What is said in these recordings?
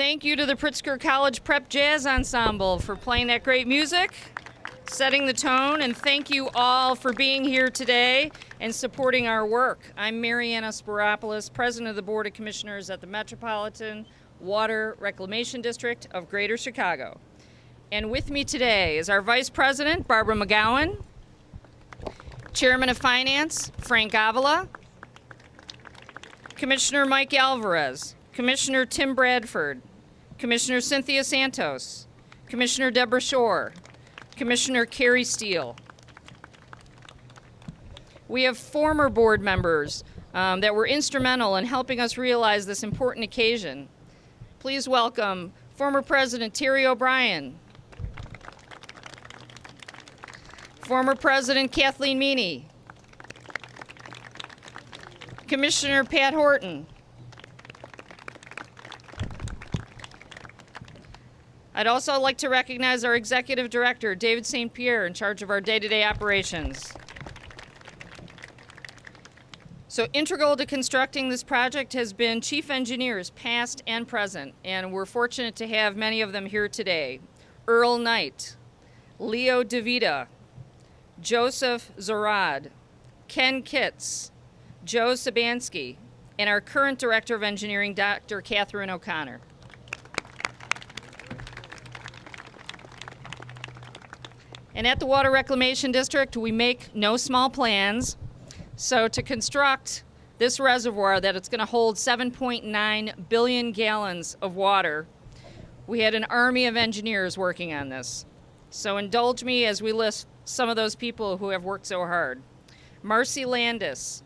Thank you to the Pritzker College Prep Jazz Ensemble for playing that great music, setting the tone, and thank you all for being here today and supporting our work. I'm Mariyana Spyropoulos, President of the Board of Commissioners at the Metropolitan Water Reclamation District of Greater Chicago. And with me today is our Vice President, Barbara McGowan, Chairman of Finance, Frank Avila, Commissioner Mike Alvarez, Commissioner Tim Bradford, Commissioner Cynthia Santos, Commissioner Debra Shore, Commissioner Kari Steele. We have former board members that were instrumental in helping us realize this important occasion. Please welcome former President Terry O'Brien, former President Kathleen Meany, Commissioner Pat Horton, I'd also like to recognize our Executive Director, David St. Pierre, in charge of our day-to-day operations. So integral to constructing this project has been chief engineers, past and present, and we're fortunate to have many of them here today. Earl Knight, Leo DeVita, Joseph Zorad, Ken Kitts, Joe Sabansky, and our current Director of Engineering, Dr. Catherine O'Connor. And at the Water Reclamation District, we make no small plans. So to construct this reservoir that it's going to hold 7.9 billion gallons of water, we had an army of engineers working on this. So indulge me as we list some of those people who have worked so hard. Marcy Landis,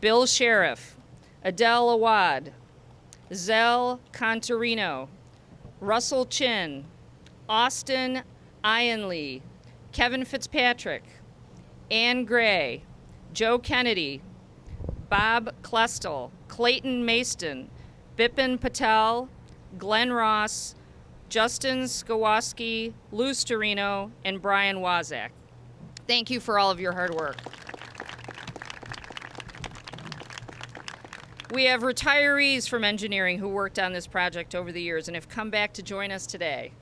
Bill Sheriff, Adele Awad, Zell Contarino, Russell Chin, Austin Ianlee, Kevin Fitzpatrick, Ann Gray, Joe Kennedy, Bob Klestel, Clayton Maston, Bipin Patel, Glenn Ross, Justin Skawoski, Lou Storino, and Brian Wazak. Thank you for all of your hard work. We have retirees from engineering who worked on this project over the years and have come back to join us today.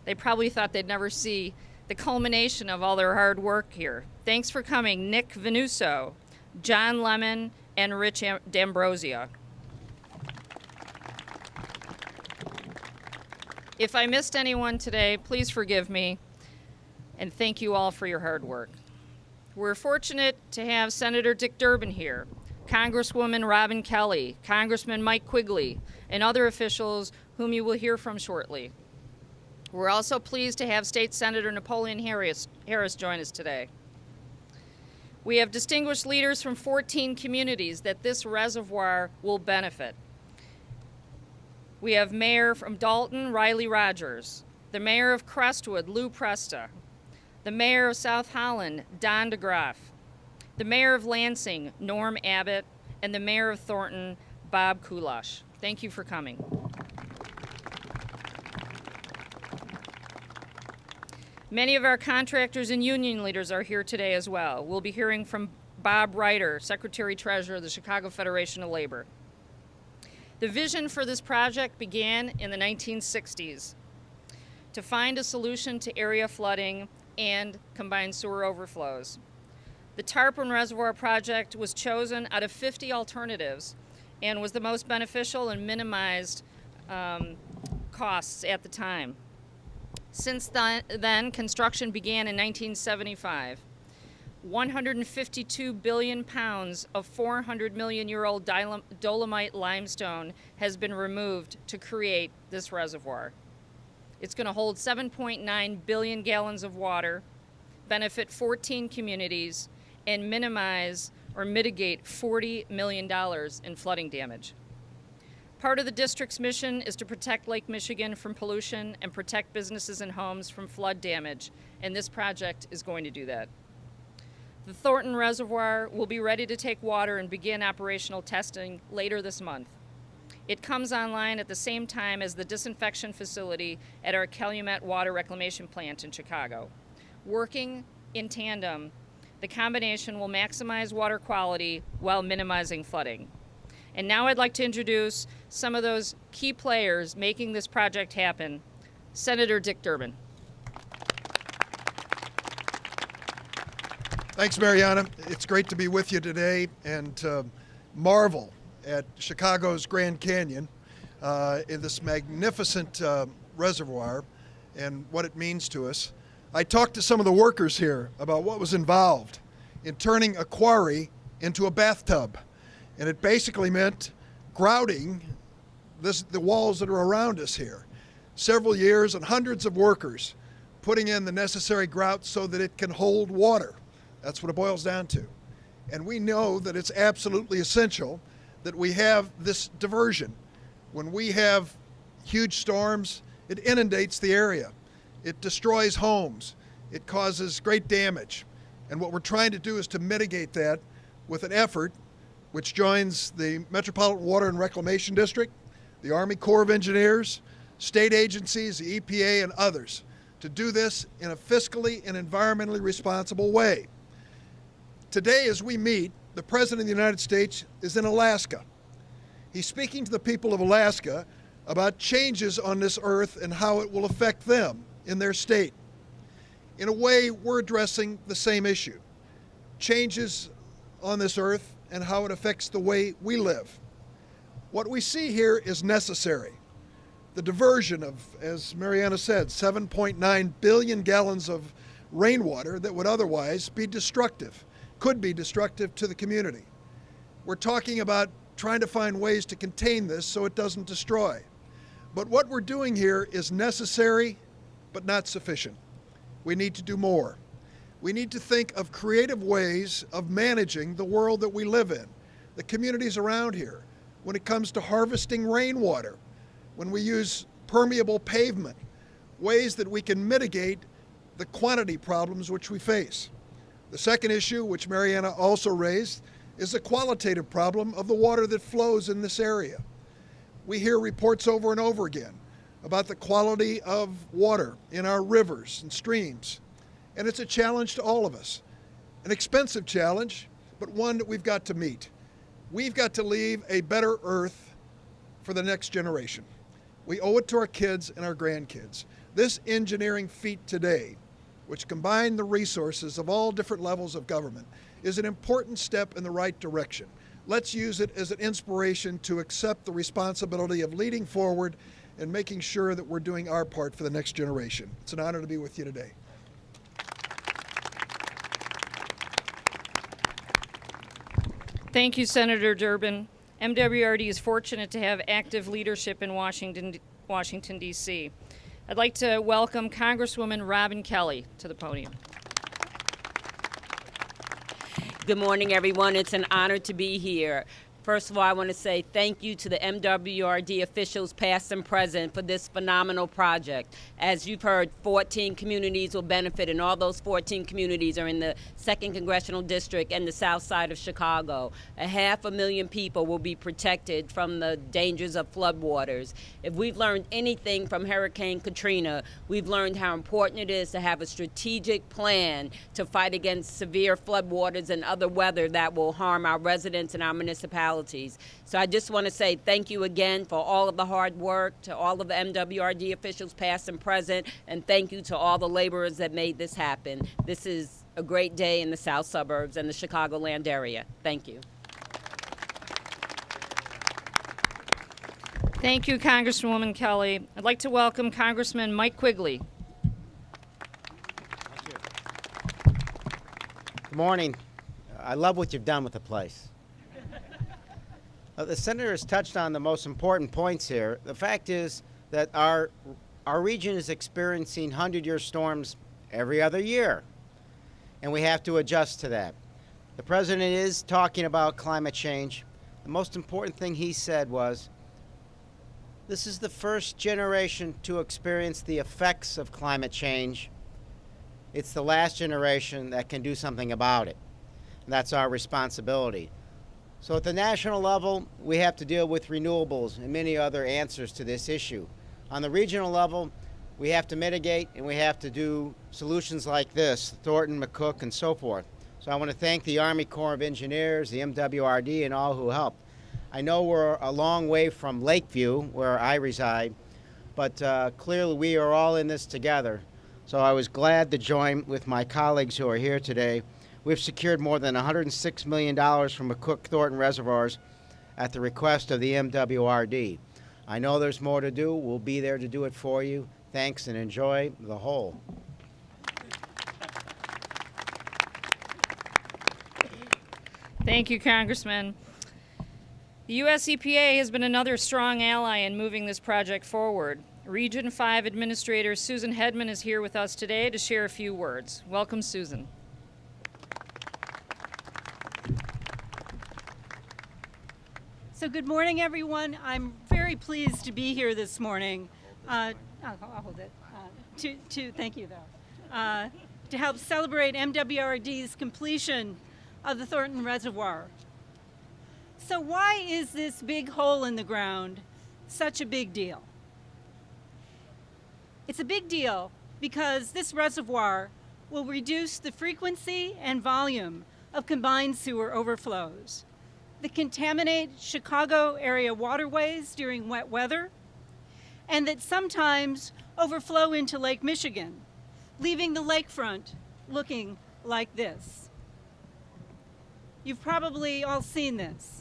They probably thought they'd never see the culmination of all their hard work here. Thanks for coming, Nick Venuso, John Lemon, and Rich D'Ambrosia. If I missed anyone today, please forgive me, and thank you all for your hard work. We're fortunate to have Senator Dick Durbin here, Congresswoman Robin Kelly, Congressman Mike Quigley, and other officials whom you will hear from shortly. We're also pleased to have State Senator Napolean Harris join us today. We have distinguished leaders from 14 communities that this reservoir will benefit. We have Mayor from Dalton, Riley Rogers, the Mayor of Crestwood, Lou Presta, the Mayor of South Holland, Don DeGraff, the Mayor of Lansing, Norm Abbott, and the Mayor of Thornton, Bob Kulash. Thank you for coming. Many of our contractors and union leaders are here today as well. We'll be hearing from Bob Reiter, Secretary-Treasurer of the Chicago Federation of Labor. The vision for this project began in the 1960s to find a solution to area flooding and combined sewer overflows. The TARP and Reservoir project was chosen out of 50 alternatives and was the most beneficial and minimized costs at the time. Since then, construction began in 1975. 152 billion pounds of 400-million-year-old dolomite limestone has been removed to create this reservoir. It's going to hold 7.9 billion gallons of water, benefit 14 communities, and minimize or mitigate $40 million in flooding damage. Part of the district's mission is to protect Lake Michigan from pollution and protect businesses and homes from flood damage, and this project is going to do that. The Thornton Reservoir will be ready to take water and begin operational testing later this month. It comes online at the same time as the disinfection facility at our Calumet Water Reclamation Plant in Chicago. Working in tandem, the combination will maximize water quality while minimizing flooding. And now I'd like to introduce some of those key players making this project happen. Senator Dick Durbin. Thanks, Mariyana. It's great to be with you today and marvel at Chicago's Grand Canyon in this magnificent reservoir and what it means to us. I talked to some of the workers here about what was involved in turning a quarry into a bathtub. And it basically meant grouting the walls that are around us here. Several years and hundreds of workers putting in the necessary grout so that it can hold water. That's what it boils down to. And we know that it's absolutely essential that we have this diversion. When we have huge storms, it inundates the area. It destroys homes. It causes great damage. And what we're trying to do is to mitigate that with an effort which joins the Metropolitan Water and Reclamation District, the Army Corps of Engineers, state agencies, the EPA, and others, to do this in a fiscally and environmentally responsible way. Today, as we meet, the President of the United States is in Alaska. He's speaking to the people of Alaska about changes on this earth and how it will affect them in their state. In a way, we're addressing the same issue, changes on this earth and how it affects the way we live. What we see here is necessary. The diversion of, as Mariyana said, 7.9 billion gallons of rainwater that would otherwise be destructive, could be destructive to the community. We're talking about trying to find ways to contain this so it doesn't destroy. But what we're doing here is necessary, but not sufficient. We need to do more. We need to think of creative ways of managing the world that we live in, the communities around here, when it comes to harvesting rainwater, when we use permeable pavement, ways that we can mitigate the quantity problems which we face. The second issue, which Mariyana also raised, is the qualitative problem of the water that flows in this area. We hear reports over and over again about the quality of water in our rivers and streams, and it's a challenge to all of us. An expensive challenge, but one that we've got to meet. We've got to leave a better earth for the next generation. We owe it to our kids and our grandkids. This engineering feat today, which combined the resources of all different levels of government, is an important step in the right direction. Let's use it as an inspiration to accept the responsibility of leading forward and making sure that we're doing our part for the next generation. It's an honor to be with you today. Thank you, Senator Durbin. MWRD is fortunate to have active leadership in Washington, D.C. I'd like to welcome Congresswoman Robin Kelly to the podium. Good morning, everyone. It's an honor to be here. First of all, I want to say thank you to the MWRD officials, past and present, for this phenomenal project. As you've heard, 14 communities will benefit, and all those 14 communities are in the 2nd Congressional District and the south side of Chicago. 500,000 people will be protected from the dangers of floodwaters. If we've learned anything from Hurricane Katrina, we've learned how important it is to have a strategic plan to fight against severe floodwaters and other weather that will harm our residents and our municipalities. So I just want to say thank you again for all of the hard work, to all of the MWRD officials past and present, and thank you to all the laborers that made this happen. This is a great day in the south suburbs and the Chicagoland area. Thank you. Thank you, Congresswoman Kelly. I'd like to welcome Congressman Mike Quigley. Good morning. I love what you've done with the place. The senator has touched on the most important points here. The fact is that our region is experiencing 100-year storms every other year, and we have to adjust to that. The president is talking about climate change. The most important thing he said was, this is the first generation to experience the effects of climate change. It's the last generation that can do something about it. And that's our responsibility. So at the national level, we have to deal with renewables and many other answers to this issue. On the regional level, we have to mitigate and we have to do solutions like this, Thornton, McCook, and so forth. So I want to thank the Army Corps of Engineers, the MWRD, and all who helped. I know we're a long way from Lakeview, where I reside, but clearly we are all in this together. So I was glad to join with my colleagues who are here today. We've secured more than $106 million from McCook Thornton Reservoirs at the request of the MWRD. I know there's more to do. We'll be there to do it for you. Thanks and enjoy the whole. Thank you, Congressman. The USEPA has been another strong ally in moving this project forward. Region 5 Administrator Susan Hedman is here with us today to share a few words. Welcome, Susan. So good morning, everyone. I'm very pleased to be here this morning. I'll hold it. Thank you, though. To help celebrate MWRD's completion of the Thornton Reservoir. So why is this big hole in the ground such a big deal? It's a big deal because this reservoir will reduce the frequency and volume of combined sewer overflows that contaminate Chicago area waterways during wet weather and that sometimes overflow into Lake Michigan, leaving the lakefront looking like this. You've probably all seen this.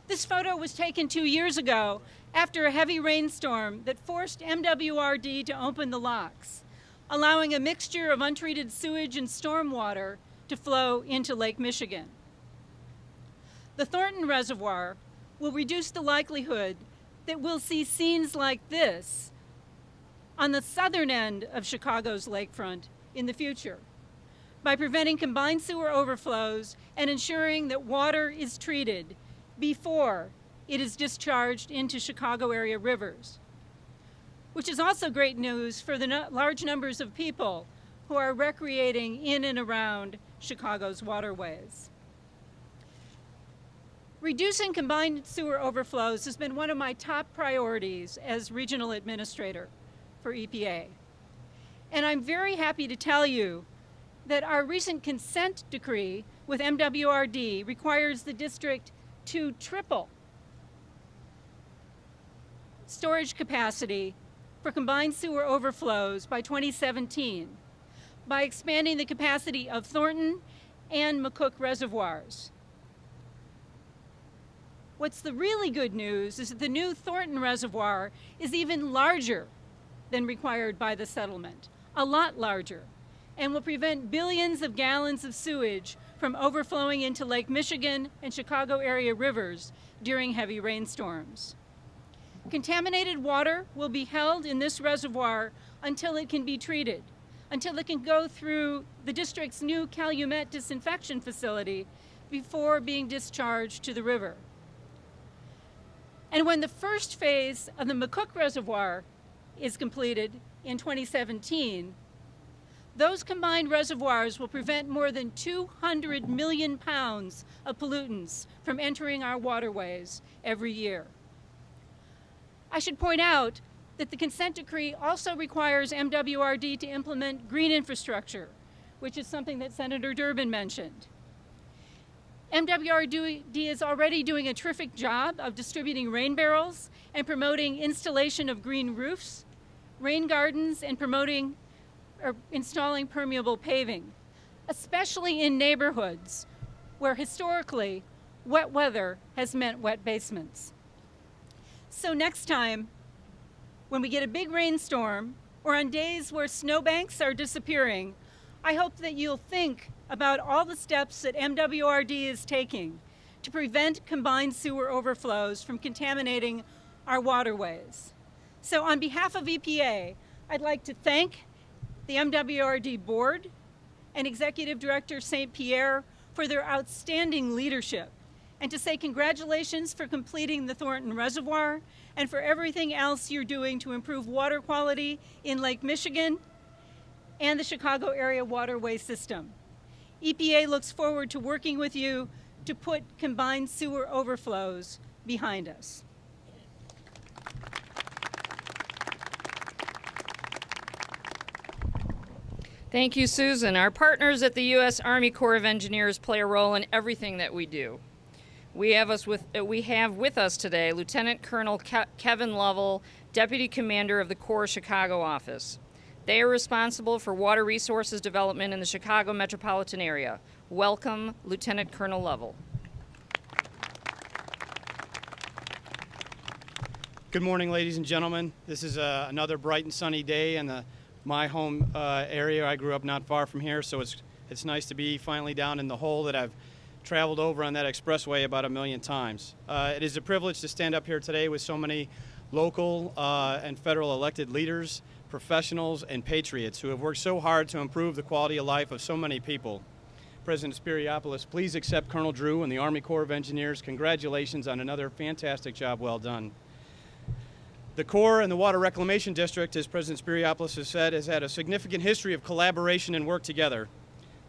This photo was taken 2 years ago after a heavy rainstorm that forced MWRD to open the locks, allowing a mixture of untreated sewage and stormwater to flow into Lake Michigan. The Thornton Reservoir will reduce the likelihood that we'll see scenes like this on the southern end of Chicago's lakefront in the future by preventing combined sewer overflows and ensuring that water is treated before it is discharged into Chicago area rivers, which is also great news for the large numbers of people who are recreating in and around Chicago's waterways. Reducing combined sewer overflows has been one of my top priorities as regional administrator for EPA. And I'm very happy to tell you that our recent consent decree with MWRD requires the district to triple storage capacity for combined sewer overflows by 2017 by expanding the capacity of Thornton and McCook reservoirs. What's the really good news is that the new Thornton Reservoir is even larger than required by the settlement, a lot larger, and will prevent billions of gallons of sewage from overflowing into Lake Michigan and Chicago area rivers during heavy rainstorms. Contaminated water will be held in this reservoir until it can be treated, until it can go through the district's new Calumet disinfection facility before being discharged to the river. And when the first phase of the McCook Reservoir is completed in 2017, those combined reservoirs will prevent more than 200 million pounds of pollutants from entering our waterways every year. I should point out that the consent decree also requires MWRD to implement green infrastructure, which is something that Senator Durbin mentioned. MWRD is already doing a terrific job of distributing rain barrels and promoting installation of green roofs, rain gardens, and promoting or installing permeable paving, especially in neighborhoods where historically wet weather has meant wet basements. So next time, when we get a big rainstorm or on days where snowbanks are disappearing, I hope that you'll think about all the steps that MWRD is taking to prevent combined sewer overflows from contaminating our waterways. So on behalf of EPA, I'd like to thank the MWRD Board and Executive Director St. Pierre for their outstanding leadership, and to say congratulations for completing the Thornton Reservoir and for everything else you're doing to improve water quality in Lake Michigan and the Chicago area waterway system. EPA looks forward to working with you to put combined sewer overflows behind us. Thank you, Susan. Our partners at the U.S. Army Corps of Engineers play a role in everything that we do. We have with us today Lieutenant Colonel Kevin Lovell, Deputy Commander of the Corps Chicago office. They are responsible for water resources development in the Chicago metropolitan area. Welcome, Lieutenant Colonel Lovell. Good morning, ladies and gentlemen. This is another bright and sunny day in my home area. I grew up not far from here, so it's nice to be finally down in the hole that I've traveled over on that expressway about 1 million times. It is a privilege to stand up here today with so many local and federal elected leaders, professionals, and patriots who have worked so hard to improve the quality of life of so many people. President Spyropoulos, please accept Colonel Drew and the Army Corps of Engineers. Congratulations on another fantastic job well done. The Corps and the Water Reclamation District, as President Spyropoulos has said, has had a significant history of collaboration and work together.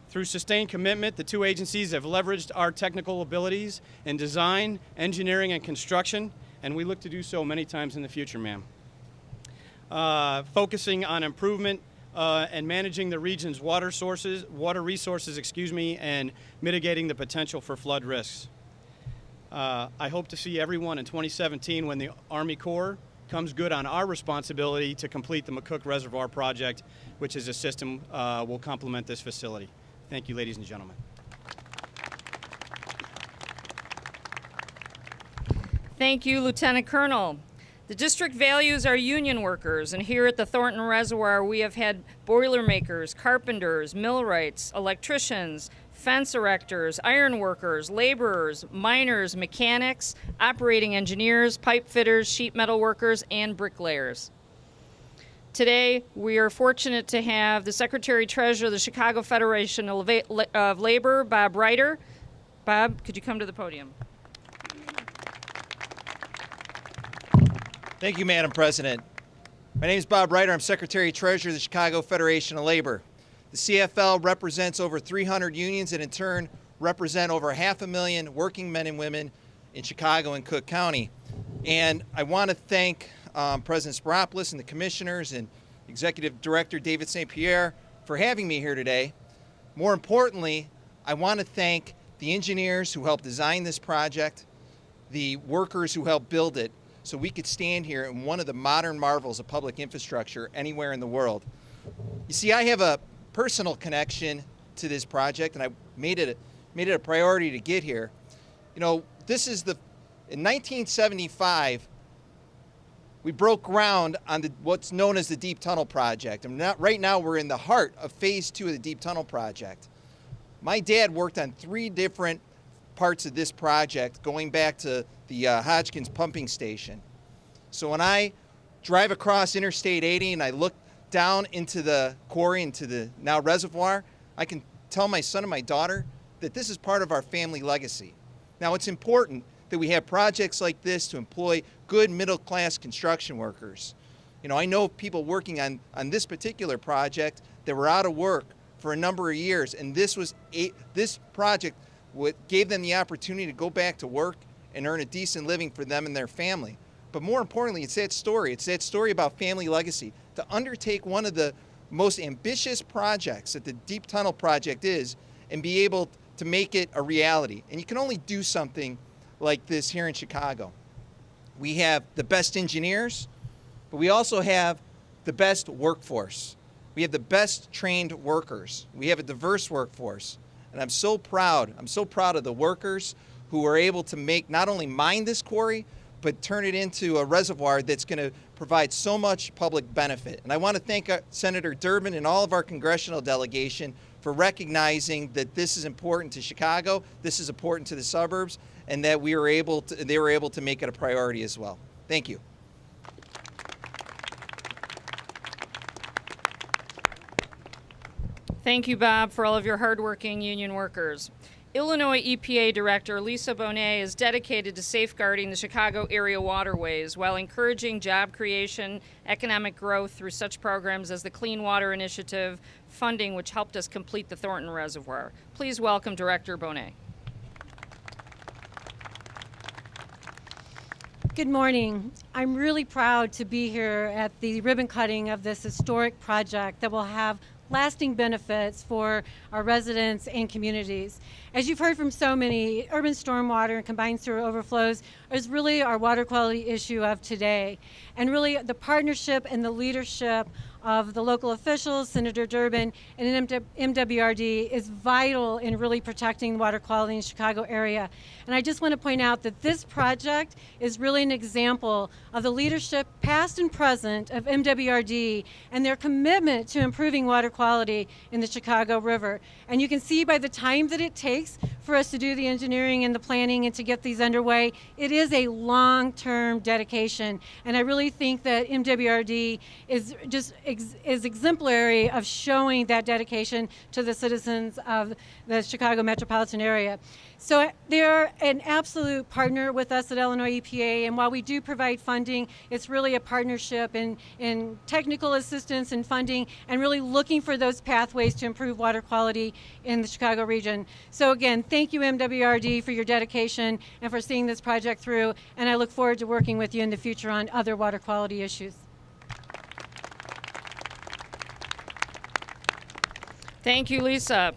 Through sustained commitment, the two agencies have leveraged our technical abilities in design, engineering, and construction, and we look to do so many times in the future, ma'am. Focusing on improvement and managing the region's water resources, and mitigating the potential for flood risks. I hope to see everyone in 2017 when the Army Corps comes good on our responsibility to complete the McCook Reservoir project, which is a system will complement this facility. Thank you, ladies and gentlemen. Thank you, Lieutenant Colonel. The district values our union workers, and here at the Thornton Reservoir we have had boilermakers, carpenters, millwrights, electricians, fence erectors, iron workers, laborers, miners, mechanics, operating engineers, pipe fitters, sheet metal workers, and bricklayers. Today, we are fortunate to have the Secretary-Treasurer of the Chicago Federation of Labor, Bob Reiter. Bob, could you come to the podium? Thank you, Madam President. My name is Bob Reiter. I'm Secretary-Treasurer of the Chicago Federation of Labor. The CFL represents over 300 unions and in turn represent over 500,000 working men and women in Chicago and Cook County. And I want to thank President Spyropoulos and the commissioners and Executive Director David St. Pierre for having me here today. More importantly, I want to thank the engineers who helped design this project, the workers who helped build it, so we could stand here in one of the modern marvels of public infrastructure anywhere in the world. You see, I have a personal connection to this project, and I made it a priority to get here. You know, in 1975, we broke ground on what's known as the Deep Tunnel Project. And right now, we're in the heart of Phase 2 of the Deep Tunnel Project. My dad worked on 3 different parts of this project, going back to the Hodgkins pumping station. So when I drive across Interstate 80 and I look down into the quarry, into the now reservoir, I can tell my son and my daughter that this is part of our family legacy. Now, it's important that we have projects like this to employ good middle-class construction workers. You know, I know people working on this particular project that were out of work for a number of years, and this project gave them the opportunity to go back to work and earn a decent living for them and their family. But more importantly, it's that story. It's that story about family legacy. To undertake one of the most ambitious projects that the Deep Tunnel Project is and be able to make it a reality. And you can only do something like this here in Chicago. We have the best engineers, but we also have the best workforce. We have the best trained workers. We have a diverse workforce. And I'm so proud of the workers who are able to not only mine this quarry, but turn it into a reservoir that's going to provide so much public benefit. And I want to thank Senator Durbin and all of our congressional delegation for recognizing that this is important to Chicago, this is important to the suburbs, and that they were able to make it a priority as well. Thank you. Thank you, Bob, for all of your hardworking union workers. Illinois EPA Director Lisa Bonnett is dedicated to safeguarding the Chicago area waterways while encouraging job creation, economic growth through such programs as the Clean Water Initiative funding, which helped us complete the Thornton Reservoir. Please welcome Director Bonnett. Good morning. I'm really proud to be here at the ribbon cutting of this historic project that will have lasting benefits for our residents and communities. As you've heard from so many, urban stormwater and combined sewer overflows is really our water quality issue of today. And really the partnership and the leadership of the local officials, Senator Durbin, and MWRD is vital in really protecting water quality in the Chicago area. And I just want to point out that this project is really an example of the leadership, past and present, of MWRD and their commitment to improving water quality in the Chicago River. And you can see by the time that it takes for us to do the engineering and the planning and to get these underway, it is a long-term dedication. And I really think that MWRD is just is exemplary of showing that dedication to the citizens of the Chicago metropolitan area. So they're an absolute partner with us at Illinois EPA, and while we do provide funding, it's really a partnership in technical assistance and funding and really looking for those pathways to improve water quality in the Chicago region. So again, thank you MWRD for your dedication and for seeing this project through, and I look forward to working with you in the future on other water quality issues. Thank you, Lisa.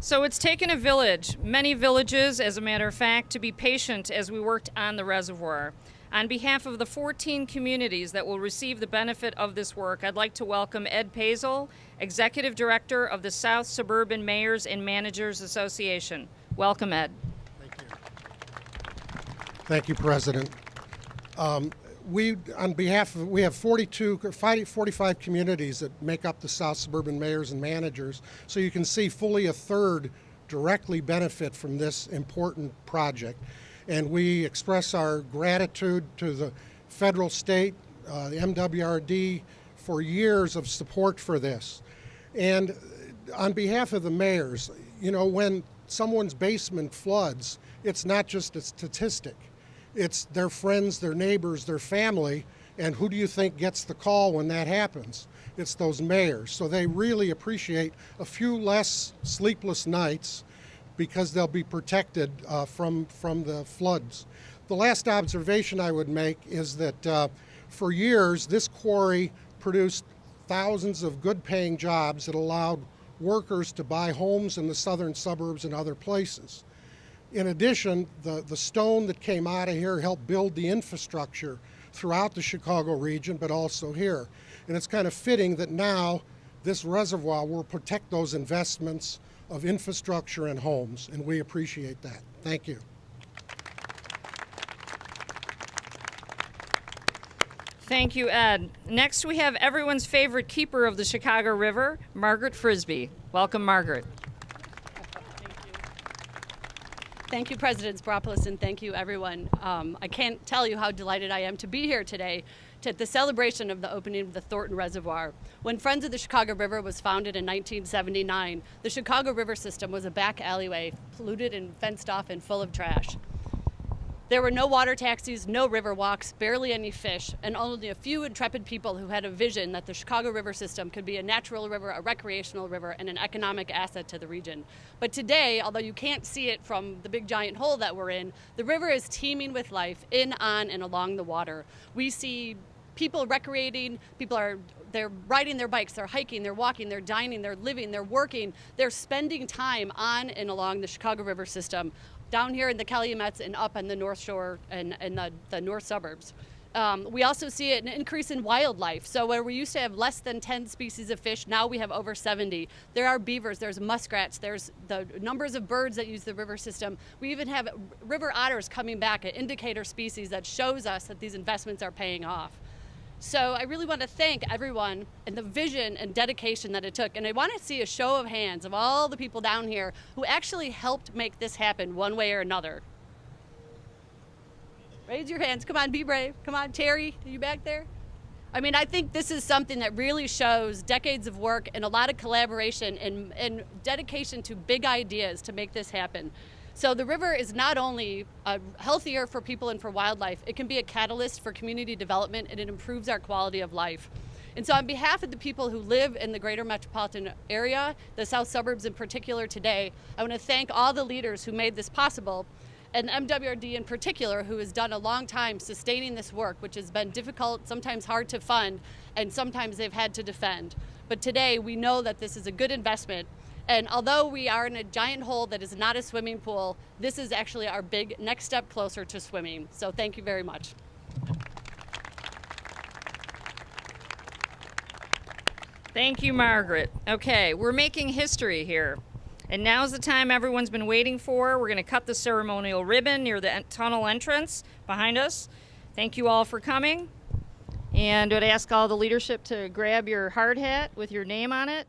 So it's taken a village, many villages, as a matter of fact, to be patient as we worked on the reservoir. On behalf of the 14 communities that will receive the benefit of this work, I'd like to welcome Ed Paesel, Executive Director of the South Suburban Mayors and Managers Association. Welcome, Ed. Thank you. Thank you, President. We have 45 communities that make up the South Suburban Mayors and Managers, so you can see fully a third directly benefit from this important project. And we express our gratitude to the federal, state, the MWRD for years of support for this. And on behalf of the mayors, you know, when someone's basement floods, it's not just a statistic. It's their friends, their neighbors, their family, and who do you think gets the call when that happens? It's those mayors. So they really appreciate a few less sleepless nights because they'll be protected from the floods. The last observation I would make is that for years, this quarry produced thousands of good-paying jobs that allowed workers to buy homes in the southern suburbs and other places. In addition, the stone that came out of here helped build the infrastructure throughout the Chicago region, but also here. And it's kind of fitting that now this reservoir will protect those investments of infrastructure and homes, and we appreciate that. Thank you. Thank you, Ed. Next, we have everyone's favorite keeper of the Chicago River, Margaret Frisbie. Welcome, Margaret. Thank you, President Spyropoulos, and thank you, everyone. I can't tell you how delighted I am to be here today at the celebration of the opening of the Thornton Reservoir. When Friends of the Chicago River was founded in 1979, the Chicago River system was a back alleyway, polluted and fenced off and full of trash. There were no water taxis, no river walks, barely any fish, and only a few intrepid people who had a vision that the Chicago River system could be a natural river, a recreational river, and an economic asset to the region. But today, although you can't see it from the big giant hole that we're in, the river is teeming with life in, on, and along the water. We see people recreating, they're riding their bikes, they're hiking, they're walking, they're dining, they're living, they're working, they're spending time on and along the Chicago River system, down here in the Calumet and up on the North Shore and the north suburbs. We also see an increase in wildlife. So where we used to have less than 10 species of fish, now we have over 70. There are beavers, there's muskrats, there's the numbers of birds that use the river system. We even have river otters coming back, an indicator species that shows us that these investments are paying off. So I really want to thank everyone and the vision and dedication that it took. And I want to see a show of hands of all the people down here who actually helped make this happen one way or another. Raise your hands. Come on, be brave. Come on, Terry, are you back there? I mean, I think this is something that really shows decades of work and a lot of collaboration and dedication to big ideas to make this happen. So the river is not only healthier for people and for wildlife, it can be a catalyst for community development, and it improves our quality of life. And so on behalf of the people who live in the greater metropolitan area, the south suburbs in particular today, I want to thank all the leaders who made this possible, and MWRD in particular, who has done a long time sustaining this work, which has been difficult, sometimes hard to fund, and sometimes they've had to defend. But today we know that this is a good investment. And although we are in a giant hole that is not a swimming pool, this is actually our big next step closer to swimming. So thank you very much. Thank you, Margaret. Okay, we're making history here. And now's the time everyone's been waiting for. We're going to cut the ceremonial ribbon near the tunnel entrance behind us. Thank you all for coming. And I'd ask all the leadership to grab your hard hat with your name on it.